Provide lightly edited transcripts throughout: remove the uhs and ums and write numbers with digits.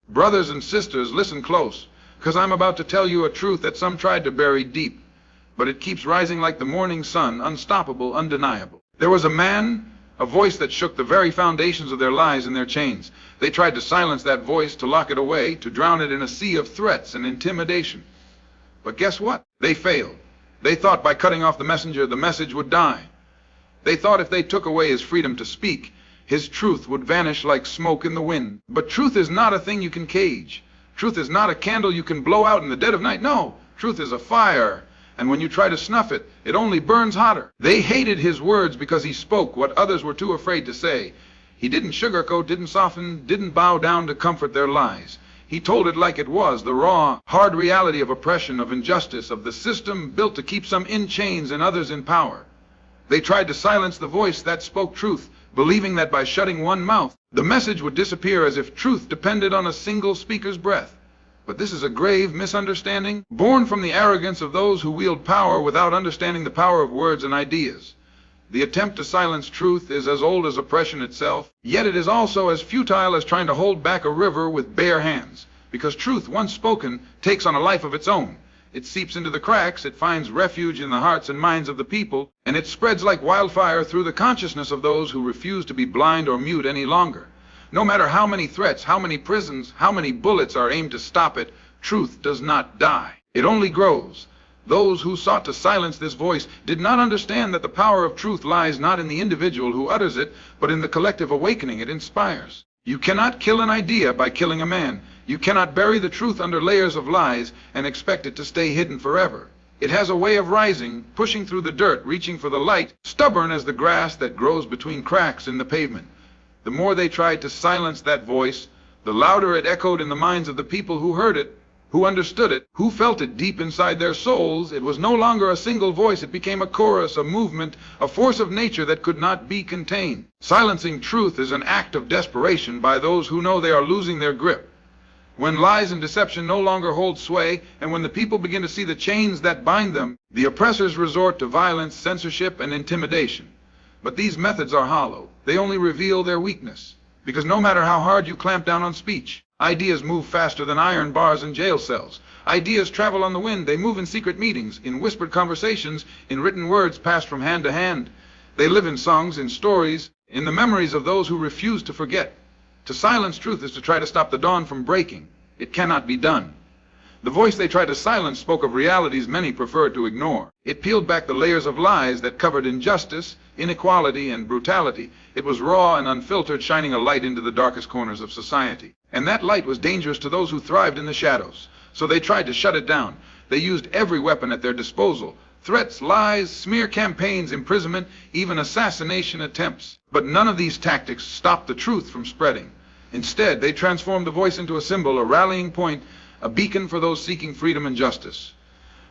Brothers and sisters, listen close, because I'm about to tell you a truth that some tried to bury deep, but it keeps rising like the morning sun, unstoppable, undeniable. There was a man, a voice that shook the very foundations of their lies and their chains. They tried to silence that voice, to lock it away, to drown it in a sea of threats and intimidation. But guess what? They failed. They thought by cutting off the messenger, the message would die. They thought if they took away his freedom to speak, his truth would vanish like smoke in the wind. But truth is not a thing you can cage. Truth is not a candle you can blow out in the dead of night. No, truth is a fire. And when you try to snuff it, it only burns hotter. They hated his words because he spoke what others were too afraid to say. He didn't sugarcoat, didn't soften, didn't bow down to comfort their lies. He told it like it was, the raw, hard reality of oppression, of injustice, of the system built to keep some in chains and others in power. They tried to silence the voice that spoke truth, believing that by shutting one mouth, the message would disappear as if truth depended on a single speaker's breath. But this is a grave misunderstanding, born from the arrogance of those who wield power without understanding the power of words and ideas. The attempt to silence truth is as old as oppression itself, yet it is also as futile as trying to hold back a river with bare hands, because truth, once spoken, takes on a life of its own. It seeps into the cracks, it finds refuge in the hearts and minds of the people, and it spreads like wildfire through the consciousness of those who refuse to be blind or mute any longer. No matter how many threats, how many prisons, how many bullets are aimed to stop it, truth does not die. It only grows. Those who sought to silence this voice did not understand that the power of truth lies not in the individual who utters it, but in the collective awakening it inspires. You cannot kill an idea by killing a man. You cannot bury the truth under layers of lies and expect it to stay hidden forever. It has a way of rising, pushing through the dirt, reaching for the light, stubborn as the grass that grows between cracks in the pavement. The more they tried to silence that voice, the louder it echoed in the minds of the people who heard it, who understood it, who felt it deep inside their souls. It was no longer a single voice. It became a chorus, a movement, a force of nature that could not be contained. Silencing truth is an act of desperation by those who know they are losing their grip. When lies and deception no longer hold sway, and when the people begin to see the chains that bind them, the oppressors resort to violence, censorship, and intimidation. But these methods are hollow. They only reveal their weakness. Because no matter how hard you clamp down on speech, ideas move faster than iron bars in jail cells. Ideas travel on the wind. They move in secret meetings, in whispered conversations, in written words passed from hand to hand. They live in songs, in stories, in the memories of those who refuse to forget. To silence truth is to try to stop the dawn from breaking. It cannot be done. The voice they tried to silence spoke of realities many preferred to ignore. It peeled back the layers of lies that covered injustice, inequality, and brutality. It was raw and unfiltered, shining a light into the darkest corners of society. And that light was dangerous to those who thrived in the shadows. So they tried to shut it down. They used every weapon at their disposal. Threats, lies, smear campaigns, imprisonment, even assassination attempts. But none of these tactics stopped the truth from spreading. Instead, they transformed the voice into a symbol, a rallying point, a beacon for those seeking freedom and justice.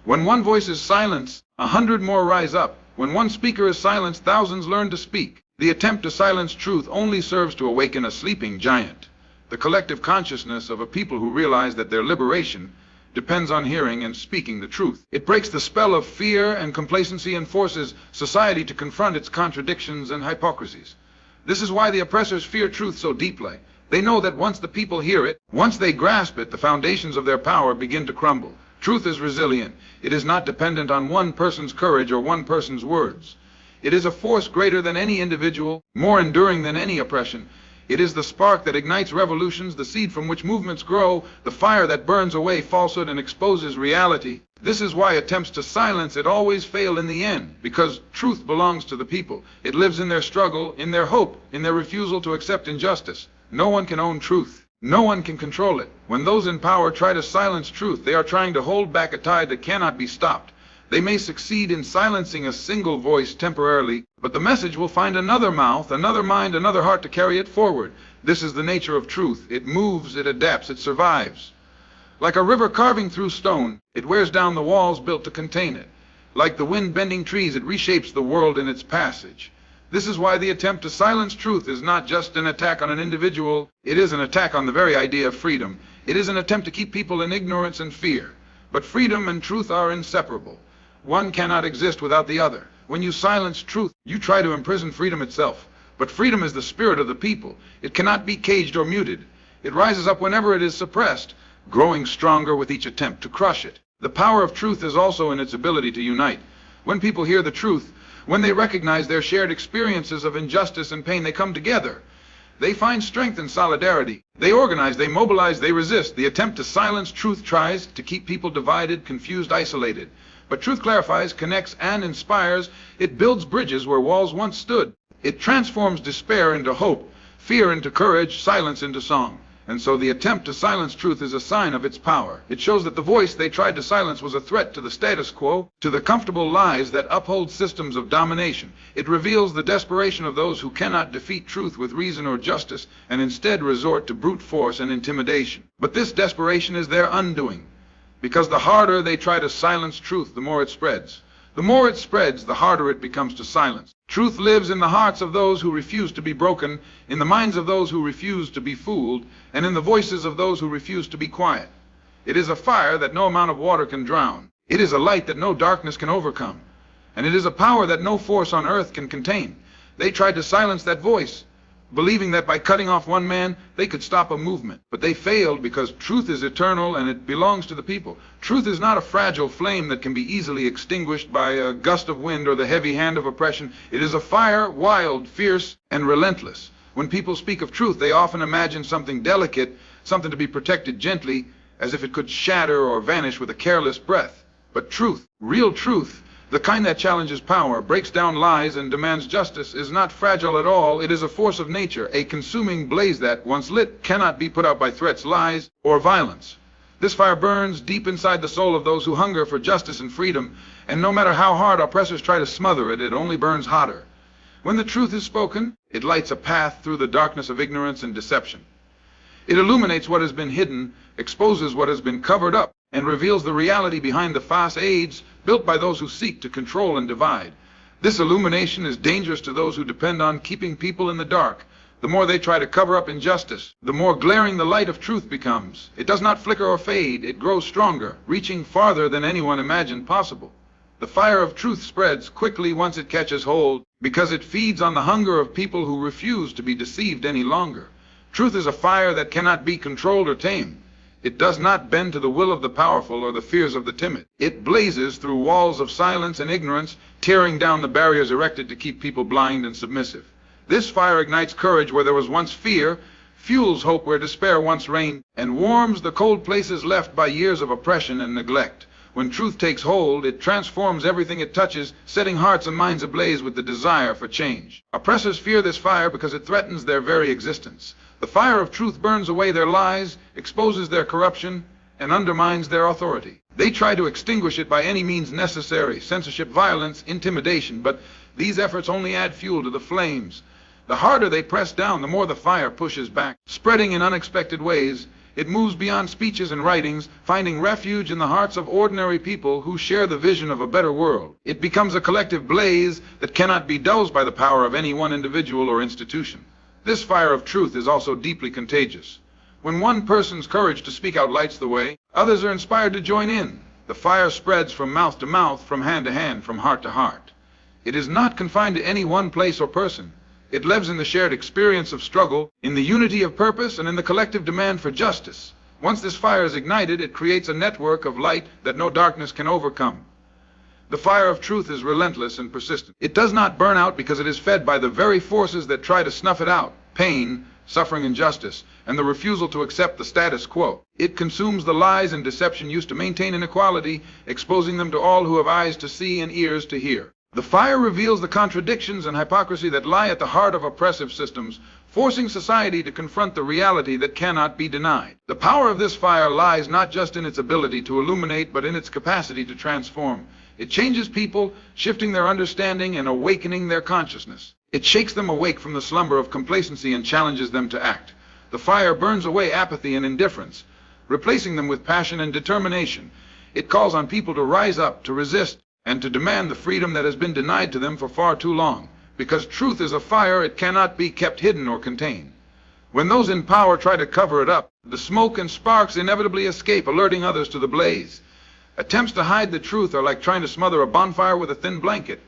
When one voice is silenced, 100 more rise up. When one speaker is silenced, thousands learn to speak. The attempt to silence truth only serves to awaken a sleeping giant, the collective consciousness of a people who realize that their liberation depends on hearing and speaking the truth. It breaks the spell of fear and complacency and forces society to confront its contradictions and hypocrisies. This is why the oppressors fear truth so deeply. They know that once the people hear it, once they grasp it, the foundations of their power begin to crumble. Truth is resilient. It is not dependent on one person's courage or one person's words. It is a force greater than any individual, more enduring than any oppression. It is the spark that ignites revolutions, the seed from which movements grow, the fire that burns away falsehood and exposes reality. This is why attempts to silence it always fail in the end, because truth belongs to the people. It lives in their struggle, in their hope, in their refusal to accept injustice. No one can own truth. No one can control it. When those in power try to silence truth, they are trying to hold back a tide that cannot be stopped. They may succeed in silencing a single voice temporarily, but the message will find another mouth, another mind, another heart to carry it forward. This is the nature of truth. It moves, it adapts, it survives. Like a river carving through stone, it wears down the walls built to contain it. Like the wind-bending trees, it reshapes the world in its passage. This is why the attempt to silence truth is not just an attack on an individual. It is an attack on the very idea of freedom. It is an attempt to keep people in ignorance and fear. But freedom and truth are inseparable. One cannot exist without the other. When you silence truth, you try to imprison freedom itself. But freedom is the spirit of the people. It cannot be caged or muted. It rises up whenever it is suppressed, growing stronger with each attempt to crush it. The power of truth is also in its ability to unite. When people hear the truth, when they recognize their shared experiences of injustice and pain, they come together. They find strength in solidarity. They organize, they mobilize, they resist. The attempt to silence truth tries to keep people divided, confused, isolated. But truth clarifies, connects, and inspires. It builds bridges where walls once stood. It transforms despair into hope, fear into courage, silence into song. And so the attempt to silence truth is a sign of its power. It shows that the voice they tried to silence was a threat to the status quo, to the comfortable lies that uphold systems of domination. It reveals the desperation of those who cannot defeat truth with reason or justice, and instead resort to brute force and intimidation. But this desperation is their undoing, because the harder they try to silence truth, the more it spreads. The more it spreads, the harder it becomes to silence. Truth lives in the hearts of those who refuse to be broken, in the minds of those who refuse to be fooled, and in the voices of those who refuse to be quiet. It is a fire that no amount of water can drown. It is a light that no darkness can overcome. And it is a power that no force on earth can contain. They tried to silence that voice, believing that by cutting off one man, they could stop a movement. But they failed because truth is eternal and it belongs to the people. Truth is not a fragile flame that can be easily extinguished by a gust of wind or the heavy hand of oppression. It is a fire, wild, fierce, and relentless. When people speak of truth, they often imagine something delicate, something to be protected gently, as if it could shatter or vanish with a careless breath. But truth, real truth, the kind that challenges power, breaks down lies, and demands justice, is not fragile at all. It is a force of nature, a consuming blaze that, once lit, cannot be put out by threats, lies, or violence. This fire burns deep inside the soul of those who hunger for justice and freedom, and no matter how hard oppressors try to smother it, it only burns hotter. When the truth is spoken, it lights a path through the darkness of ignorance and deception. It illuminates what has been hidden, exposes what has been covered up, and reveals the reality behind the facades built by those who seek to control and divide. This illumination is dangerous to those who depend on keeping people in the dark. The more they try to cover up injustice, the more glaring the light of truth becomes. It does not flicker or fade, it grows stronger, reaching farther than anyone imagined possible. The fire of truth spreads quickly once it catches hold, because it feeds on the hunger of people who refuse to be deceived any longer. Truth is a fire that cannot be controlled or tamed. It does not bend to the will of the powerful or the fears of the timid. It blazes through walls of silence and ignorance, tearing down the barriers erected to keep people blind and submissive. This fire ignites courage where there was once fear, fuels hope where despair once reigned, and warms the cold places left by years of oppression and neglect. When truth takes hold, it transforms everything it touches, setting hearts and minds ablaze with the desire for change. Oppressors fear this fire because it threatens their very existence. The fire of truth burns away their lies, exposes their corruption, and undermines their authority. They try to extinguish it by any means necessary, censorship, violence, intimidation, but these efforts only add fuel to the flames. The harder they press down, the more the fire pushes back, spreading in unexpected ways. It moves beyond speeches and writings, finding refuge in the hearts of ordinary people who share the vision of a better world. It becomes a collective blaze that cannot be doused by the power of any one individual or institution. This fire of truth is also deeply contagious. When one person's courage to speak out lights the way, others are inspired to join in. The fire spreads from mouth to mouth, from hand to hand, from heart to heart. It is not confined to any one place or person. It lives in the shared experience of struggle, in the unity of purpose, and in the collective demand for justice. Once this fire is ignited, it creates a network of light that no darkness can overcome. The fire of truth is relentless and persistent. It does not burn out because it is fed by the very forces that try to snuff it out: pain, suffering, injustice, and the refusal to accept the status quo. It consumes the lies and deception used to maintain inequality, exposing them to all who have eyes to see and ears to hear. The fire reveals the contradictions and hypocrisy that lie at the heart of oppressive systems, forcing society to confront the reality that cannot be denied. The power of this fire lies not just in its ability to illuminate, but in its capacity to transform. It changes people, shifting their understanding and awakening their consciousness. It shakes them awake from the slumber of complacency and challenges them to act. The fire burns away apathy and indifference, replacing them with passion and determination. It calls on people to rise up, to resist, and to demand the freedom that has been denied to them for far too long. Because truth is a fire, it cannot be kept hidden or contained. When those in power try to cover it up, the smoke and sparks inevitably escape, alerting others to the blaze. Attempts to hide the truth are like trying to smother a bonfire with a thin blanket.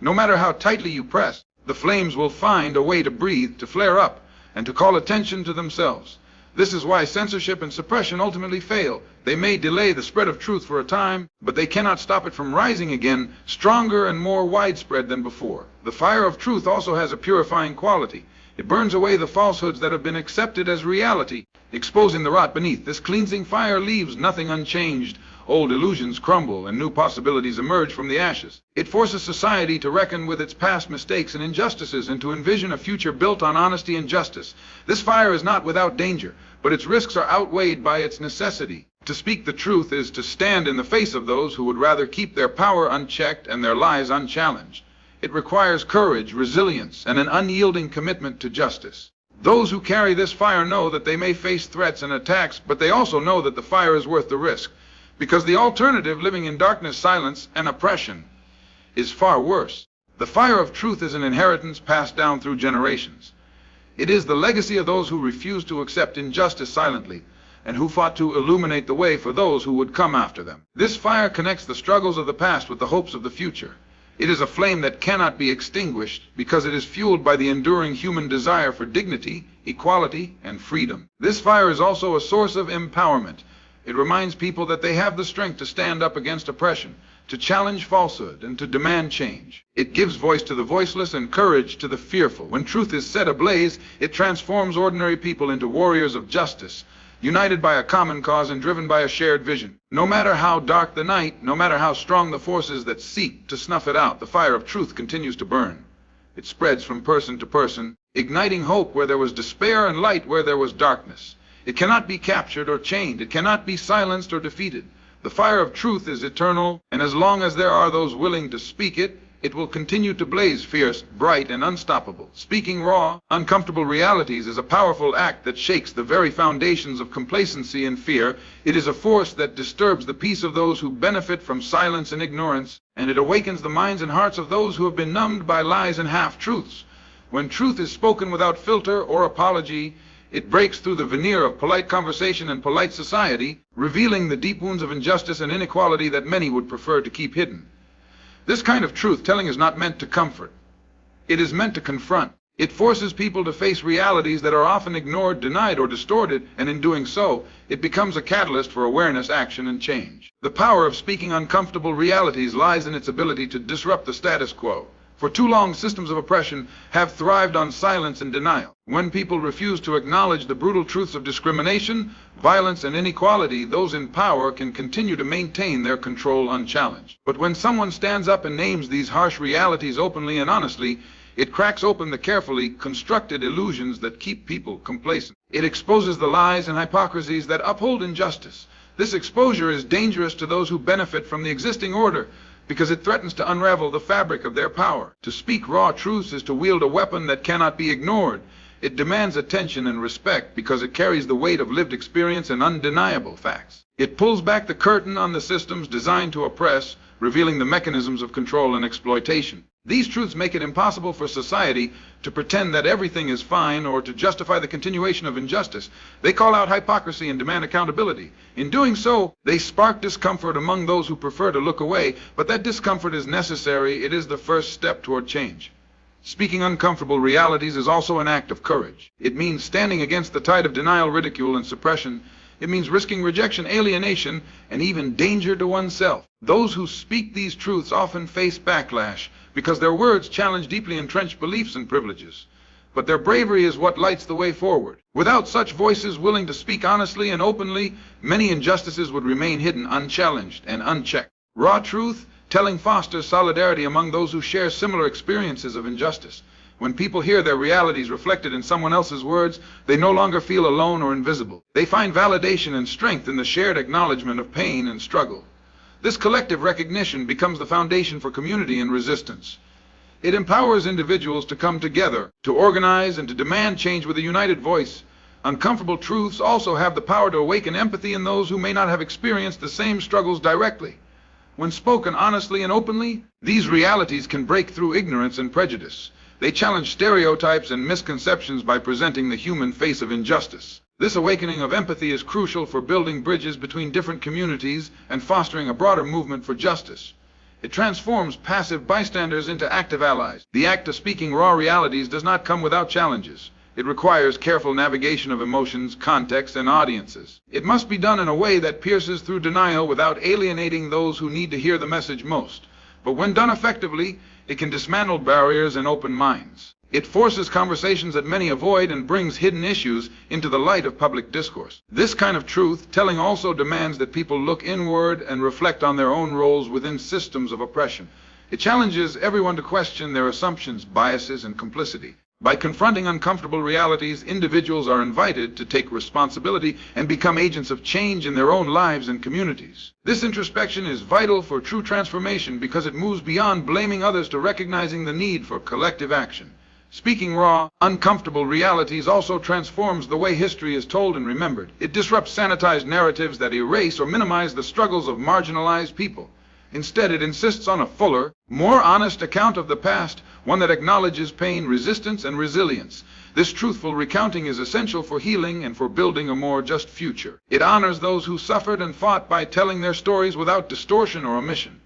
No matter how tightly you press, the flames will find a way to breathe, to flare up, and to call attention to themselves. This is why censorship and suppression ultimately fail. They may delay the spread of truth for a time, but they cannot stop it from rising again, stronger and more widespread than before. The fire of truth also has a purifying quality. It burns away the falsehoods that have been accepted as reality, exposing the rot beneath. This cleansing fire leaves nothing unchanged. Old illusions crumble and new possibilities emerge from the ashes. It forces society to reckon with its past mistakes and injustices and to envision a future built on honesty and justice. This fire is not without danger, but its risks are outweighed by its necessity. To speak the truth is to stand in the face of those who would rather keep their power unchecked and their lies unchallenged. It requires courage, resilience, and an unyielding commitment to justice. Those who carry this fire know that they may face threats and attacks, but they also know that the fire is worth the risk. Because the alternative, living in darkness, silence, and oppression, is far worse. The fire of truth is an inheritance passed down through generations. It is the legacy of those who refused to accept injustice silently, and who fought to illuminate the way for those who would come after them. This fire connects the struggles of the past with the hopes of the future. It is a flame that cannot be extinguished because it is fueled by the enduring human desire for dignity, equality, and freedom. This fire is also a source of empowerment. It reminds people that they have the strength to stand up against oppression, to challenge falsehood, and to demand change. It gives voice to the voiceless and courage to the fearful. When truth is set ablaze, it transforms ordinary people into warriors of justice, united by a common cause and driven by a shared vision. No matter how dark the night, no matter how strong the forces that seek to snuff it out, the fire of truth continues to burn. It spreads from person to person, igniting hope where there was despair and light where there was darkness. It cannot be captured or chained. It cannot be silenced or defeated. The fire of truth is eternal, and as long as there are those willing to speak it, it will continue to blaze fierce, bright, and unstoppable. Speaking raw, uncomfortable realities is a powerful act that shakes the very foundations of complacency and fear. It is a force that disturbs the peace of those who benefit from silence and ignorance, and it awakens the minds and hearts of those who have been numbed by lies and half-truths. When truth is spoken without filter or apology, it breaks through the veneer of polite conversation and polite society, revealing the deep wounds of injustice and inequality that many would prefer to keep hidden. This kind of truth-telling is not meant to comfort. It is meant to confront. It forces people to face realities that are often ignored, denied, or distorted, and in doing so, it becomes a catalyst for awareness, action, and change. The power of speaking uncomfortable realities lies in its ability to disrupt the status quo. For too long, systems of oppression have thrived on silence and denial. When people refuse to acknowledge the brutal truths of discrimination, violence, and inequality, those in power can continue to maintain their control unchallenged. But when someone stands up and names these harsh realities openly and honestly, it cracks open the carefully constructed illusions that keep people complacent. It exposes the lies and hypocrisies that uphold injustice. This exposure is dangerous to those who benefit from the existing order, because it threatens to unravel the fabric of their power. To speak raw truths is to wield a weapon that cannot be ignored. It demands attention and respect because it carries the weight of lived experience and undeniable facts. It pulls back the curtain on the systems designed to oppress, revealing the mechanisms of control and exploitation. These truths make it impossible for society to pretend that everything is fine or to justify the continuation of injustice. They call out hypocrisy and demand accountability. In doing so, they spark discomfort among those who prefer to look away, but that discomfort is necessary. It is the first step toward change. Speaking uncomfortable realities is also an act of courage. It means standing against the tide of denial, ridicule, and suppression. It means risking rejection, alienation, and even danger to oneself. Those who speak these truths often face backlash because their words challenge deeply entrenched beliefs and privileges. But their bravery is what lights the way forward. Without such voices willing to speak honestly and openly, many injustices would remain hidden, unchallenged, and unchecked. Raw truth-telling fosters solidarity among those who share similar experiences of injustice. When people hear their realities reflected in someone else's words, they no longer feel alone or invisible. They find validation and strength in the shared acknowledgement of pain and struggle. This collective recognition becomes the foundation for community and resistance. It empowers individuals to come together, to organize, and to demand change with a united voice. Uncomfortable truths also have the power to awaken empathy in those who may not have experienced the same struggles directly. When spoken honestly and openly, these realities can break through ignorance and prejudice. They challenge stereotypes and misconceptions by presenting the human face of injustice. This awakening of empathy is crucial for building bridges between different communities and fostering a broader movement for justice. It transforms passive bystanders into active allies. The act of speaking raw realities does not come without challenges. It requires careful navigation of emotions, context, and audiences. It must be done in a way that pierces through denial without alienating those who need to hear the message most. But when done effectively, it can dismantle barriers and open minds. It forces conversations that many avoid and brings hidden issues into the light of public discourse. This kind of truth-telling also demands that people look inward and reflect on their own roles within systems of oppression. It challenges everyone to question their assumptions, biases, and complicity. By confronting uncomfortable realities, individuals are invited to take responsibility and become agents of change in their own lives and communities. This introspection is vital for true transformation because it moves beyond blaming others to recognizing the need for collective action. Speaking raw, uncomfortable realities also transforms the way history is told and remembered. It disrupts sanitized narratives that erase or minimize the struggles of marginalized people. Instead, it insists on a fuller, more honest account of the past, one that acknowledges pain, resistance, and resilience. This truthful recounting is essential for healing and for building a more just future. It honors those who suffered and fought by telling their stories without distortion or omission.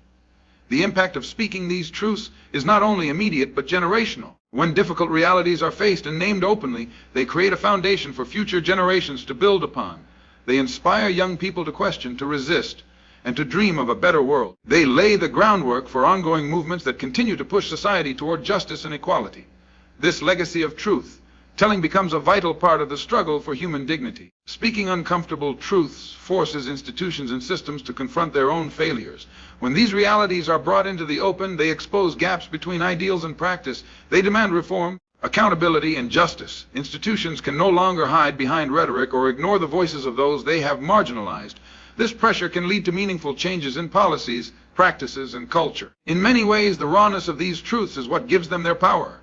The impact of speaking these truths is not only immediate but generational. When difficult realities are faced and named openly, they create a foundation for future generations to build upon. They inspire young people to question, to resist, and to dream of a better world. They lay the groundwork for ongoing movements that continue to push society toward justice and equality. This legacy of truth-telling becomes a vital part of the struggle for human dignity. Speaking uncomfortable truths forces institutions and systems to confront their own failures. When these realities are brought into the open, they expose gaps between ideals and practice. They demand reform, accountability, and justice. Institutions can no longer hide behind rhetoric or ignore the voices of those they have marginalized. This pressure can lead to meaningful changes in policies, practices, and culture. In many ways, the rawness of these truths is what gives them their power.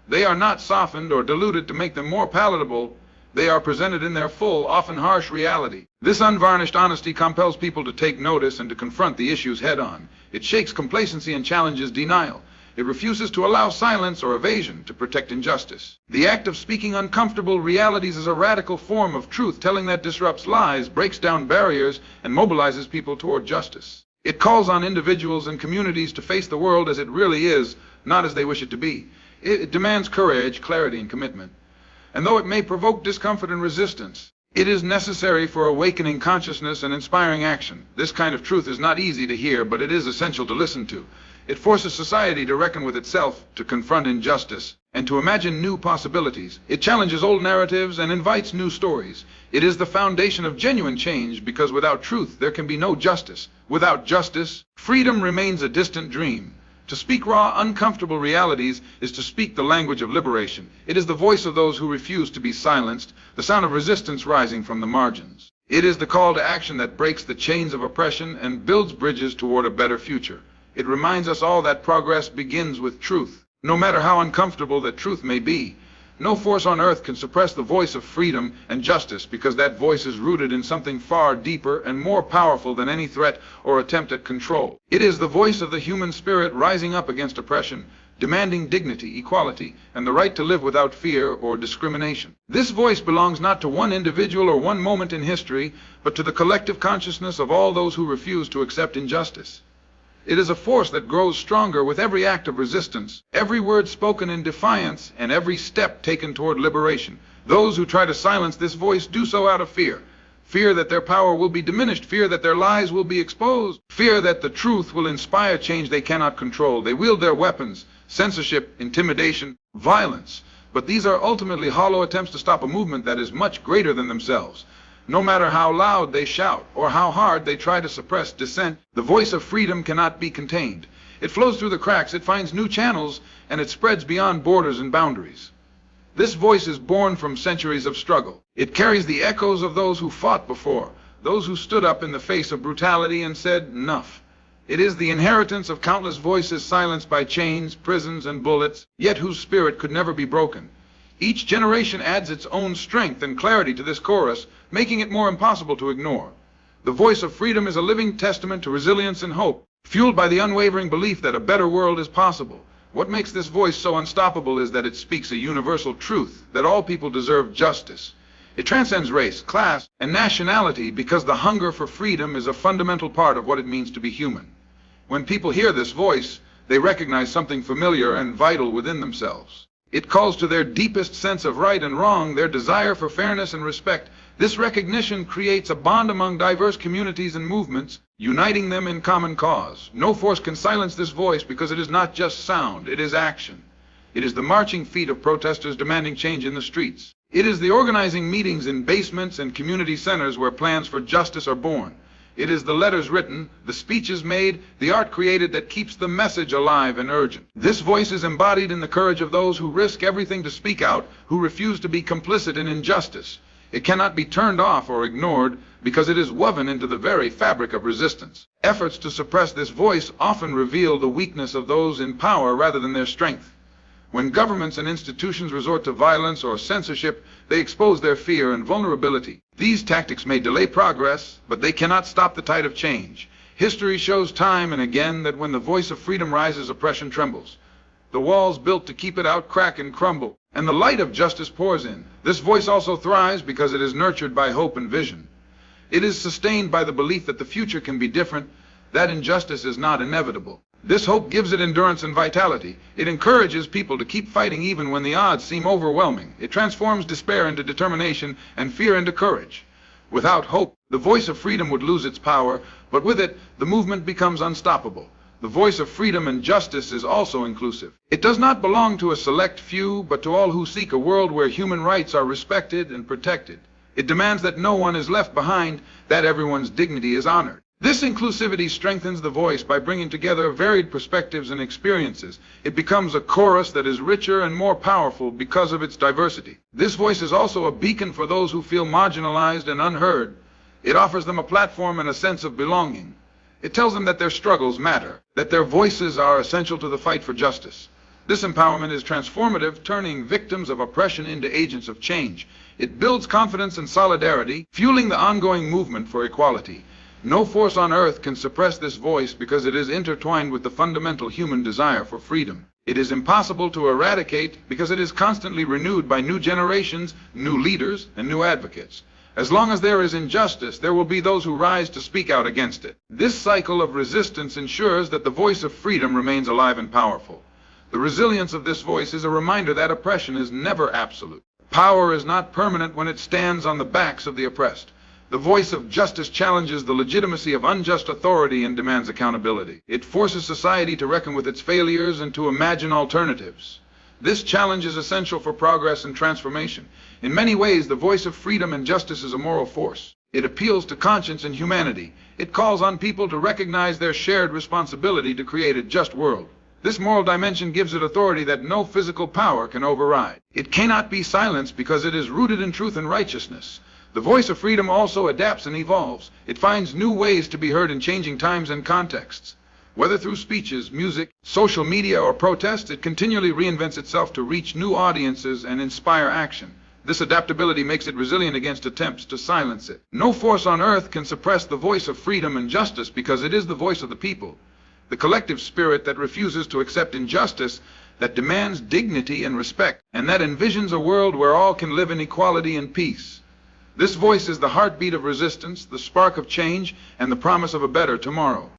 They are not softened or diluted to make them more palatable. They are presented in their full, often harsh reality. This unvarnished honesty compels people to take notice and to confront the issues head-on. It shakes complacency and challenges denial. It refuses to allow silence or evasion to protect injustice. The act of speaking uncomfortable realities is a radical form of truth-telling that disrupts lies, breaks down barriers, and mobilizes people toward justice. It calls on individuals and communities to face the world as it really is, not as they wish it to be. It demands courage, clarity, and commitment. And though it may provoke discomfort and resistance, it is necessary for awakening consciousness and inspiring action. This kind of truth is not easy to hear, but it is essential to listen to. It forces society to reckon with itself, to confront injustice, and to imagine new possibilities. It challenges old narratives and invites new stories. It is the foundation of genuine change because without truth, there can be no justice. Without justice, freedom remains a distant dream. To speak raw, uncomfortable realities is to speak the language of liberation. It is the voice of those who refuse to be silenced, the sound of resistance rising from the margins. It is the call to action that breaks the chains of oppression and builds bridges toward a better future. It reminds us all that progress begins with truth. No matter how uncomfortable that truth may be, no force on earth can suppress the voice of freedom and justice because that voice is rooted in something far deeper and more powerful than any threat or attempt at control. It is the voice of the human spirit rising up against oppression, demanding dignity, equality, and the right to live without fear or discrimination. This voice belongs not to one individual or one moment in history, but to the collective consciousness of all those who refuse to accept injustice. It is a force that grows stronger with every act of resistance, every word spoken in defiance, and every step taken toward liberation. Those who try to silence this voice do so out of fear. Fear that their power will be diminished, fear that their lies will be exposed, fear that the truth will inspire change they cannot control. They wield their weapons, censorship, intimidation, violence. But these are ultimately hollow attempts to stop a movement that is much greater than themselves. No matter how loud they shout or how hard they try to suppress dissent, the voice of freedom cannot be contained. It flows through the cracks, it finds new channels, and it spreads beyond borders and boundaries. This voice is born from centuries of struggle. It carries the echoes of those who fought before, those who stood up in the face of brutality and said, "Enough." It is the inheritance of countless voices silenced by chains, prisons, and bullets, yet whose spirit could never be broken. Each generation adds its own strength and clarity to this chorus, making it more impossible to ignore. The voice of freedom is a living testament to resilience and hope, fueled by the unwavering belief that a better world is possible. What makes this voice so unstoppable is that it speaks a universal truth, that all people deserve justice. It transcends race, class, and nationality because the hunger for freedom is a fundamental part of what it means to be human. When people hear this voice, they recognize something familiar and vital within themselves. It calls to their deepest sense of right and wrong, their desire for fairness and respect. This recognition creates a bond among diverse communities and movements, uniting them in common cause. No force can silence this voice because it is not just sound, it is action. It is the marching feet of protesters demanding change in the streets. It is the organizing meetings in basements and community centers where plans for justice are born. It is the letters written, the speeches made, the art created that keeps the message alive and urgent. This voice is embodied in the courage of those who risk everything to speak out, who refuse to be complicit in injustice. It cannot be turned off or ignored because it is woven into the very fabric of resistance. Efforts to suppress this voice often reveal the weakness of those in power rather than their strength. When governments and institutions resort to violence or censorship, they expose their fear and vulnerability. These tactics may delay progress, but they cannot stop the tide of change. History shows time and again that when the voice of freedom rises, oppression trembles. The walls built to keep it out crack and crumble, and the light of justice pours in. This voice also thrives because it is nurtured by hope and vision. It is sustained by the belief that the future can be different, that injustice is not inevitable. This hope gives it endurance and vitality. It encourages people to keep fighting even when the odds seem overwhelming. It transforms despair into determination and fear into courage. Without hope, the voice of freedom would lose its power, but with it, the movement becomes unstoppable. The voice of freedom and justice is also inclusive. It does not belong to a select few, but to all who seek a world where human rights are respected and protected. It demands that no one is left behind, that everyone's dignity is honored. This inclusivity strengthens the voice by bringing together varied perspectives and experiences. It becomes a chorus that is richer and more powerful because of its diversity. This voice is also a beacon for those who feel marginalized and unheard. It offers them a platform and a sense of belonging. It tells them that their struggles matter, that their voices are essential to the fight for justice. This empowerment is transformative, turning victims of oppression into agents of change. It builds confidence and solidarity, fueling the ongoing movement for equality. No force on earth can suppress this voice because it is intertwined with the fundamental human desire for freedom. It is impossible to eradicate because it is constantly renewed by new generations, new leaders, and new advocates. As long as there is injustice, there will be those who rise to speak out against it. This cycle of resistance ensures that the voice of freedom remains alive and powerful. The resilience of this voice is a reminder that oppression is never absolute. Power is not permanent when it stands on the backs of the oppressed. The voice of justice challenges the legitimacy of unjust authority and demands accountability. It forces society to reckon with its failures and to imagine alternatives. This challenge is essential for progress and transformation. In many ways, the voice of freedom and justice is a moral force. It appeals to conscience and humanity. It calls on people to recognize their shared responsibility to create a just world. This moral dimension gives it authority that no physical power can override. It cannot be silenced because it is rooted in truth and righteousness. The voice of freedom also adapts and evolves. It finds new ways to be heard in changing times and contexts. Whether through speeches, music, social media, or protests, it continually reinvents itself to reach new audiences and inspire action. This adaptability makes it resilient against attempts to silence it. No force on earth can suppress the voice of freedom and justice because it is the voice of the people. The collective spirit that refuses to accept injustice, that demands dignity and respect, and that envisions a world where all can live in equality and peace. This voice is the heartbeat of resistance, the spark of change, and the promise of a better tomorrow.